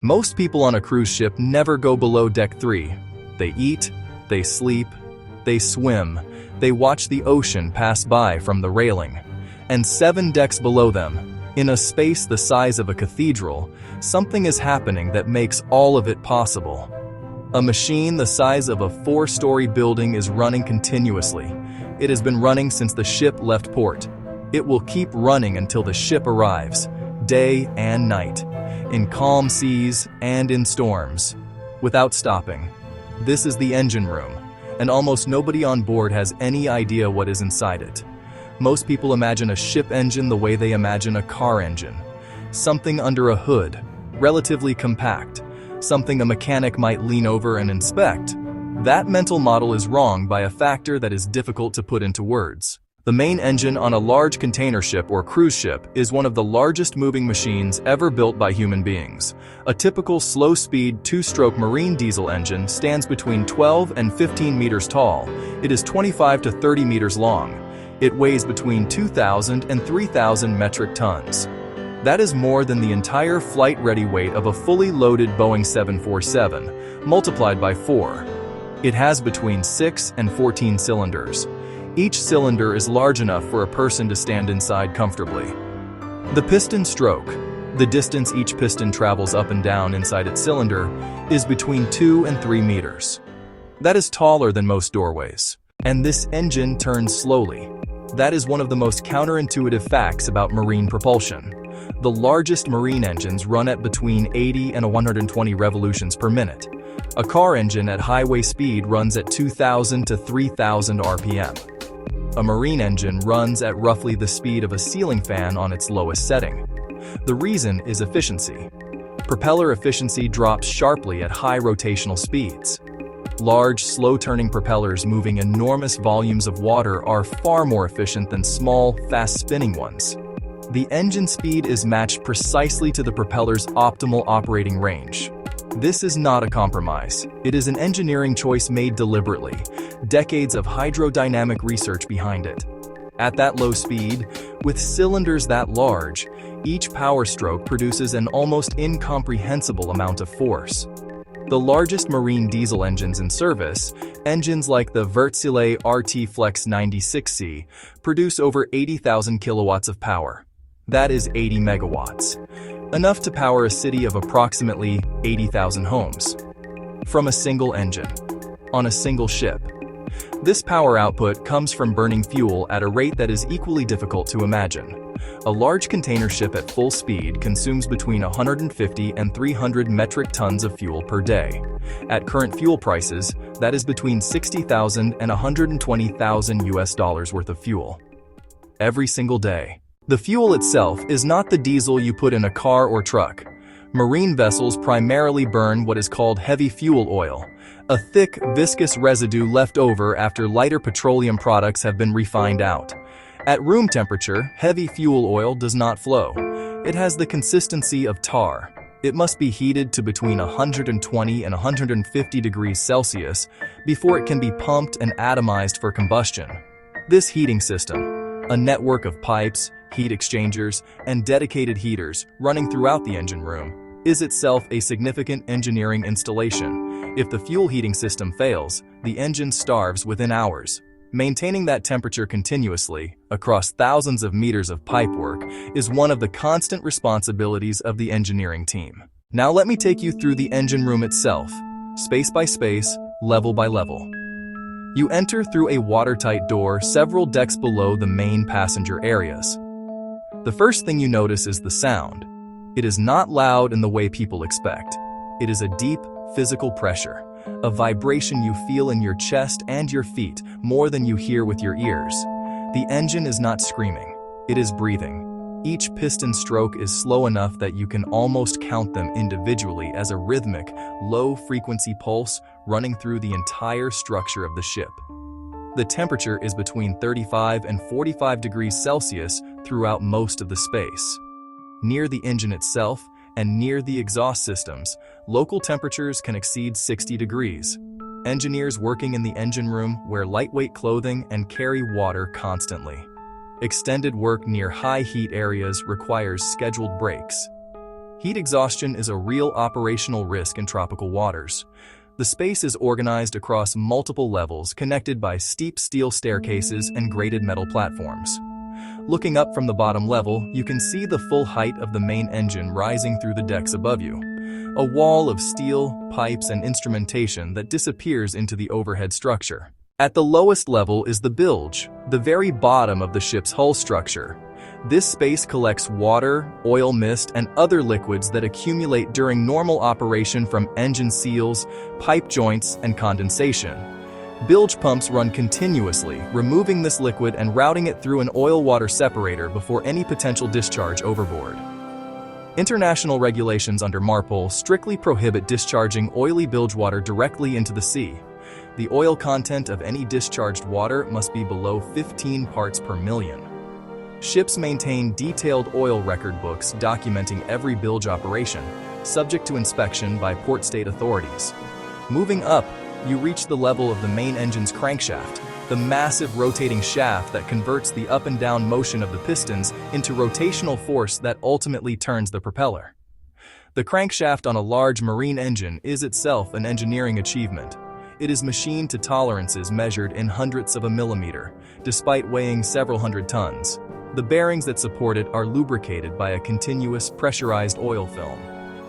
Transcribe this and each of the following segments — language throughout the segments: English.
Most people on a cruise ship never go below deck 3. They eat, they sleep, they swim, they watch the ocean pass by from the railing. And 7 decks below them, in a space the size of a cathedral, something is happening that makes all of it possible. A machine the size of a 4-story building is running continuously. It has been running since the ship left port. It will keep running until the ship arrives, day and night, in calm seas and in storms, without stopping. This is the engine room, and almost nobody on board has any idea what is inside it. Most people imagine a ship engine the way they imagine a car engine. Something under a hood, relatively compact, something a mechanic might lean over and inspect. That mental model is wrong by a factor that is difficult to put into words. The main engine on a large container ship or cruise ship is one of the largest moving machines ever built by human beings. A typical slow-speed 2-stroke marine diesel engine stands between 12 and 15 meters tall. It is 25 to 30 meters long. It weighs between 2,000 and 3,000 metric tons. That is more than the entire flight-ready weight of a fully loaded Boeing 747, multiplied by 4. It has between 6 and 14 cylinders. Each cylinder is large enough for a person to stand inside comfortably. The piston stroke, the distance each piston travels up and down inside its cylinder, is between 2 and 3 meters. That is taller than most doorways. And this engine turns slowly. That is one of the most counterintuitive facts about marine propulsion. The largest marine engines run at between 80 and 120 revolutions per minute. A car engine at highway speed runs at 2,000 to 3,000 RPM. A marine engine runs at roughly the speed of a ceiling fan on its lowest setting. The reason is efficiency. Propeller efficiency drops sharply at high rotational speeds. Large, slow-turning propellers moving enormous volumes of water are far more efficient than small, fast-spinning ones. The engine speed is matched precisely to the propeller's optimal operating range. This is not a compromise. It is an engineering choice made deliberately, decades of hydrodynamic research behind it. At that low speed, with cylinders that large, each power stroke produces an almost incomprehensible amount of force. The largest marine diesel engines in service, engines like the Wärtsilä RT Flex 96C, produce over 80,000 kilowatts of power. That is 80 megawatts. Enough to power a city of approximately 80,000 homes. From a single engine, on a single ship. This power output comes from burning fuel at a rate that is equally difficult to imagine. A large container ship at full speed consumes between 150 and 300 metric tons of fuel per day. At current fuel prices, that is between $60,000 and $120,000 US worth of fuel. Every single day. The fuel itself is not the diesel you put in a car or truck. Marine vessels primarily burn what is called heavy fuel oil, a thick, viscous residue left over after lighter petroleum products have been refined out. At room temperature, heavy fuel oil does not flow. It has the consistency of tar. It must be heated to between 120 and 150 degrees Celsius before it can be pumped and atomized for combustion. This heating system, a network of pipes, heat exchangers, and dedicated heaters running throughout the engine room, is itself a significant engineering installation. If the fuel heating system fails, the engine starves within hours. Maintaining that temperature continuously, across thousands of meters of pipework, is one of the constant responsibilities of the engineering team. Now let me take you through the engine room itself, space by space, level by level. You enter through a watertight door several decks below the main passenger areas. The first thing you notice is the sound. It is not loud in the way people expect. It is a deep, physical pressure, a vibration you feel in your chest and your feet more than you hear with your ears. The engine is not screaming. It is breathing. Each piston stroke is slow enough that you can almost count them individually as a rhythmic, low-frequency pulse running through the entire structure of the ship. The temperature is between 35 and 45 degrees Celsius throughout most of the space. Near the engine itself and near the exhaust systems, local temperatures can exceed 60 degrees. Engineers working in the engine room wear lightweight clothing and carry water constantly. Extended work near high heat areas requires scheduled breaks. Heat exhaustion is a real operational risk in tropical waters. The space is organized across multiple levels connected by steep steel staircases and grated metal platforms. Looking up from the bottom level, you can see the full height of the main engine rising through the decks above you. A wall of steel, pipes, and instrumentation that disappears into the overhead structure. At the lowest level is the bilge, the very bottom of the ship's hull structure. This space collects water, oil mist, and other liquids that accumulate during normal operation from engine seals, pipe joints, and condensation. Bilge pumps run continuously, removing this liquid and routing it through an oil-water separator before any potential discharge overboard. International regulations under MARPOL strictly prohibit discharging oily bilge water directly into the sea. The oil content of any discharged water must be below 15 parts per million. Ships maintain detailed oil record books documenting every bilge operation, subject to inspection by port state authorities. Moving up, you reach the level of the main engine's crankshaft, the massive rotating shaft that converts the up and down motion of the pistons into rotational force that ultimately turns the propeller. The crankshaft on a large marine engine is itself an engineering achievement. It is machined to tolerances measured in hundredths of a millimeter, despite weighing several hundred tons. The bearings that support it are lubricated by a continuous pressurized oil film.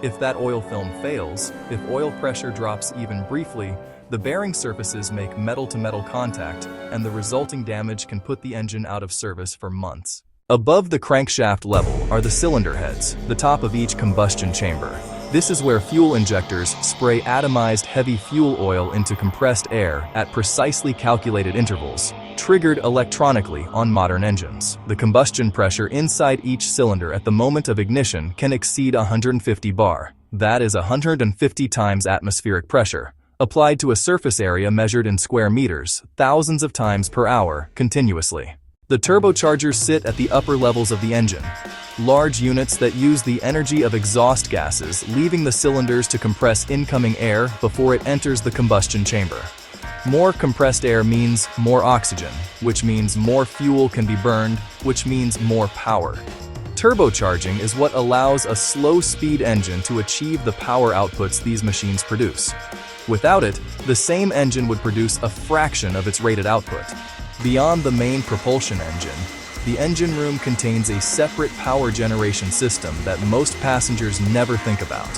If that oil film fails, if oil pressure drops even briefly, the bearing surfaces make metal-to-metal contact, and the resulting damage can put the engine out of service for months. Above the crankshaft level are the cylinder heads, the top of each combustion chamber. This is where fuel injectors spray atomized heavy fuel oil into compressed air at precisely calculated intervals, triggered electronically on modern engines. The combustion pressure inside each cylinder at the moment of ignition can exceed 150 bar. That is 150 times atmospheric pressure, applied to a surface area measured in square meters, thousands of times per hour, continuously. The turbochargers sit at the upper levels of the engine, large units that use the energy of exhaust gases, leaving the cylinders to compress incoming air before it enters the combustion chamber. More compressed air means more oxygen, which means more fuel can be burned, which means more power. Turbocharging is what allows a slow-speed engine to achieve the power outputs these machines produce. Without it, the same engine would produce a fraction of its rated output. Beyond the main propulsion engine, the engine room contains a separate power generation system that most passengers never think about.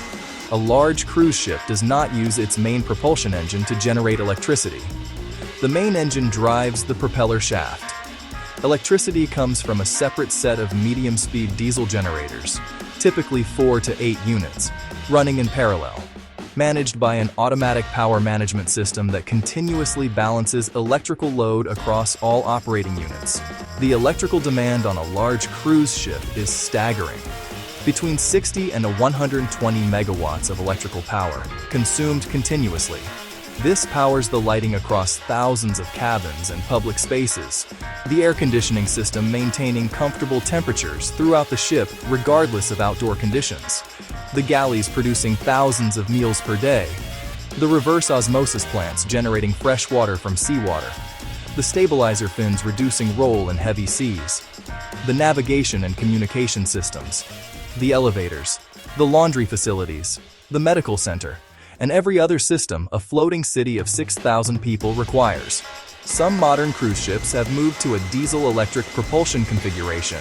A large cruise ship does not use its main propulsion engine to generate electricity. The main engine drives the propeller shaft. Electricity comes from a separate set of medium-speed diesel generators, typically 4 to 8 units, running in parallel, managed by an automatic power management system that continuously balances electrical load across all operating units. The electrical demand on a large cruise ship is staggering. Between 60 and 120 megawatts of electrical power, consumed continuously. This powers the lighting across thousands of cabins and public spaces, the air conditioning system maintaining comfortable temperatures throughout the ship regardless of outdoor conditions, the galleys producing thousands of meals per day, the reverse osmosis plants generating fresh water from seawater, the stabilizer fins reducing roll in heavy seas, the navigation and communication systems, the elevators, the laundry facilities, the medical center, and every other system a floating city of 6,000 people requires. Some modern cruise ships have moved to a diesel-electric propulsion configuration,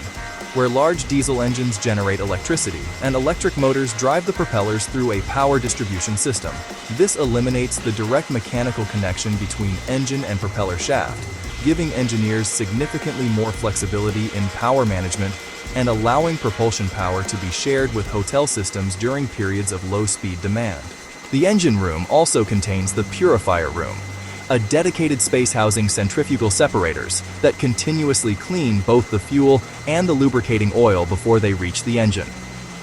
where large diesel engines generate electricity and electric motors drive the propellers through a power distribution system. This eliminates the direct mechanical connection between engine and propeller shaft, giving engineers significantly more flexibility in power management and allowing propulsion power to be shared with hotel systems during periods of low-speed demand. The engine room also contains the purifier room, a dedicated space housing centrifugal separators that continuously clean both the fuel and the lubricating oil before they reach the engine.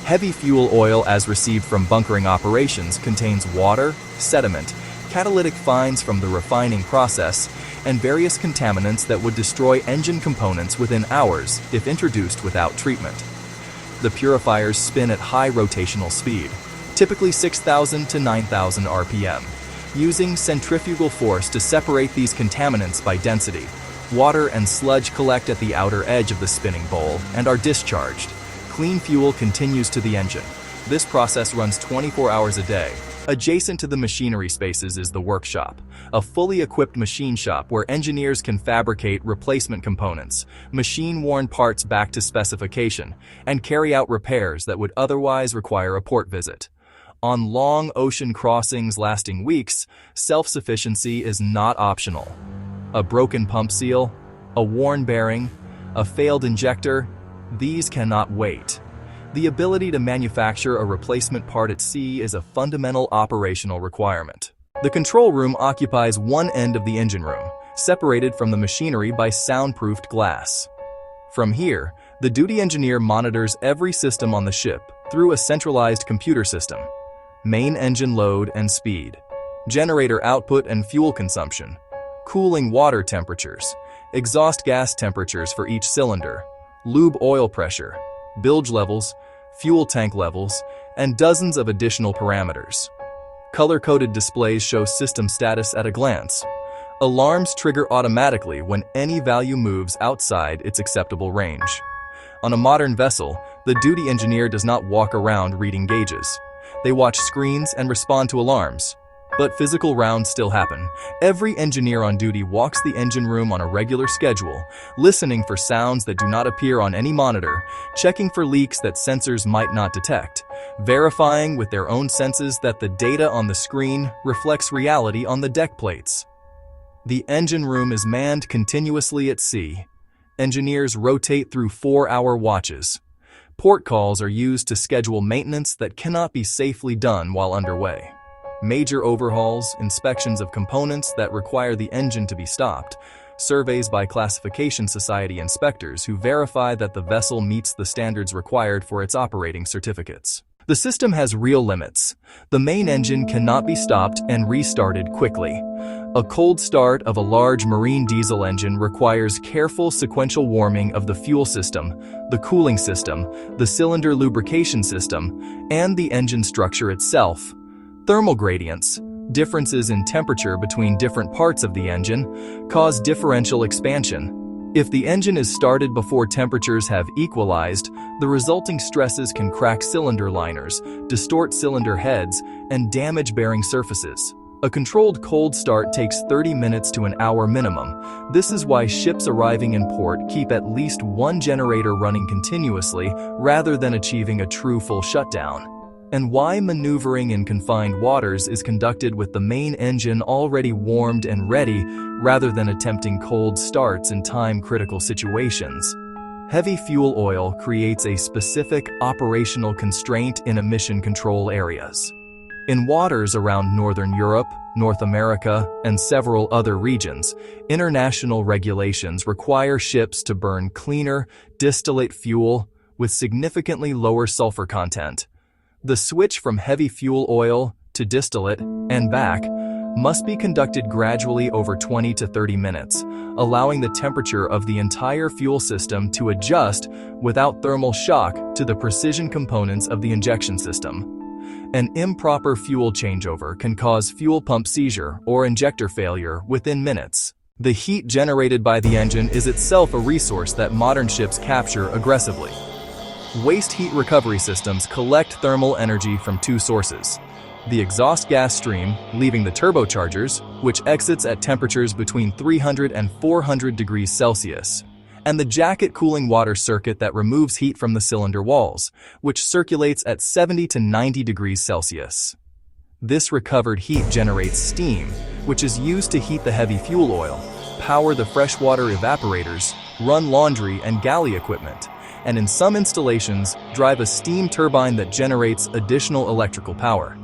Heavy fuel oil as received from bunkering operations contains water, sediment, catalytic fines from the refining process, and various contaminants that would destroy engine components within hours if introduced without treatment. The purifiers spin at high rotational speed, typically 6,000 to 9,000 RPM, using centrifugal force to separate these contaminants by density. Water and sludge collect at the outer edge of the spinning bowl and are discharged. Clean fuel continues to the engine. This process runs 24 hours a day. Adjacent to the machinery spaces is the workshop, a fully equipped machine shop where engineers can fabricate replacement components, machine worn parts back to specification, and carry out repairs that would otherwise require a port visit. On long ocean crossings lasting weeks, self-sufficiency is not optional. A broken pump seal, a worn bearing, a failed injector, these cannot wait. The ability to manufacture a replacement part at sea is a fundamental operational requirement. The control room occupies one end of the engine room, separated from the machinery by soundproofed glass. From here, the duty engineer monitors every system on the ship through a centralized computer system. Main engine load and speed, generator output and fuel consumption, cooling water temperatures, exhaust gas temperatures for each cylinder, lube oil pressure, bilge levels, fuel tank levels, and dozens of additional parameters. Color-coded displays show system status at a glance. Alarms trigger automatically when any value moves outside its acceptable range. On a modern vessel, the duty engineer does not walk around reading gauges. They watch screens and respond to alarms. But physical rounds still happen. Every engineer on duty walks the engine room on a regular schedule, listening for sounds that do not appear on any monitor, checking for leaks that sensors might not detect, verifying with their own senses that the data on the screen reflects reality on the deck plates. The engine room is manned continuously at sea. Engineers rotate through 4-hour watches. Port calls are used to schedule maintenance that cannot be safely done while underway. Major overhauls, inspections of components that require the engine to be stopped, surveys by classification society inspectors who verify that the vessel meets the standards required for its operating certificates. The system has real limits. The main engine cannot be stopped and restarted quickly. A cold start of a large marine diesel engine requires careful sequential warming of the fuel system, the cooling system, the cylinder lubrication system, and the engine structure itself. Thermal gradients, differences in temperature between different parts of the engine, cause differential expansion. If the engine is started before temperatures have equalized, the resulting stresses can crack cylinder liners, distort cylinder heads, and damage bearing surfaces. A controlled cold start takes 30 minutes to an hour minimum. This is why ships arriving in port keep at least one generator running continuously rather than achieving a true full shutdown. And why maneuvering in confined waters is conducted with the main engine already warmed and ready rather than attempting cold starts in time-critical situations. Heavy fuel oil creates a specific operational constraint in emission control areas. In waters around Northern Europe, North America, and several other regions, international regulations require ships to burn cleaner, distillate fuel with significantly lower sulfur content. The switch from heavy fuel oil to distillate and back must be conducted gradually over 20 to 30 minutes, allowing the temperature of the entire fuel system to adjust without thermal shock to the precision components of the injection system. An improper fuel changeover can cause fuel pump seizure or injector failure within minutes. The heat generated by the engine is itself a resource that modern ships capture aggressively. Waste heat recovery systems collect thermal energy from two sources: the exhaust gas stream, leaving the turbochargers, which exits at temperatures between 300 and 400 degrees Celsius, and the jacket cooling water circuit that removes heat from the cylinder walls, which circulates at 70 to 90 degrees Celsius. This recovered heat generates steam, which is used to heat the heavy fuel oil, power the freshwater evaporators, run laundry and galley equipment, and in some installations, drive a steam turbine that generates additional electrical power.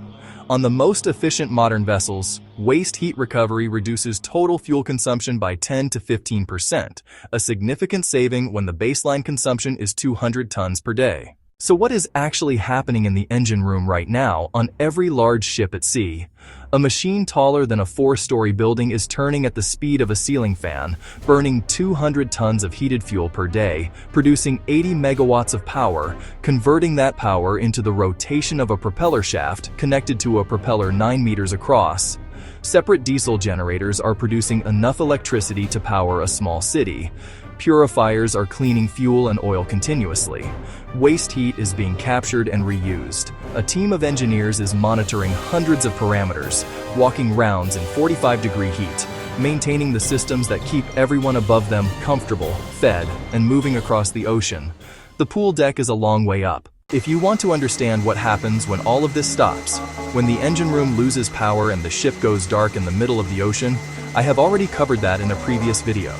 On the most efficient modern vessels, waste heat recovery reduces total fuel consumption by 10 to 15%, a significant saving when the baseline consumption is 200 tons per day. So what is actually happening in the engine room right now on every large ship at sea? A machine taller than a 4-story building is turning at the speed of a ceiling fan, burning 200 tons of heated fuel per day, producing 80 megawatts of power, converting that power into the rotation of a propeller shaft connected to a propeller 9 meters across. Separate diesel generators are producing enough electricity to power a small city. Purifiers are cleaning fuel and oil continuously. Waste heat is being captured and reused. A team of engineers is monitoring hundreds of parameters, walking rounds in 45-degree heat, maintaining the systems that keep everyone above them comfortable, fed, and moving across the ocean. The pool deck is a long way up. If you want to understand what happens when all of this stops, when the engine room loses power and the ship goes dark in the middle of the ocean, I have already covered that in a previous video.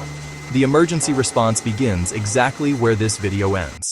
The emergency response begins exactly where this video ends.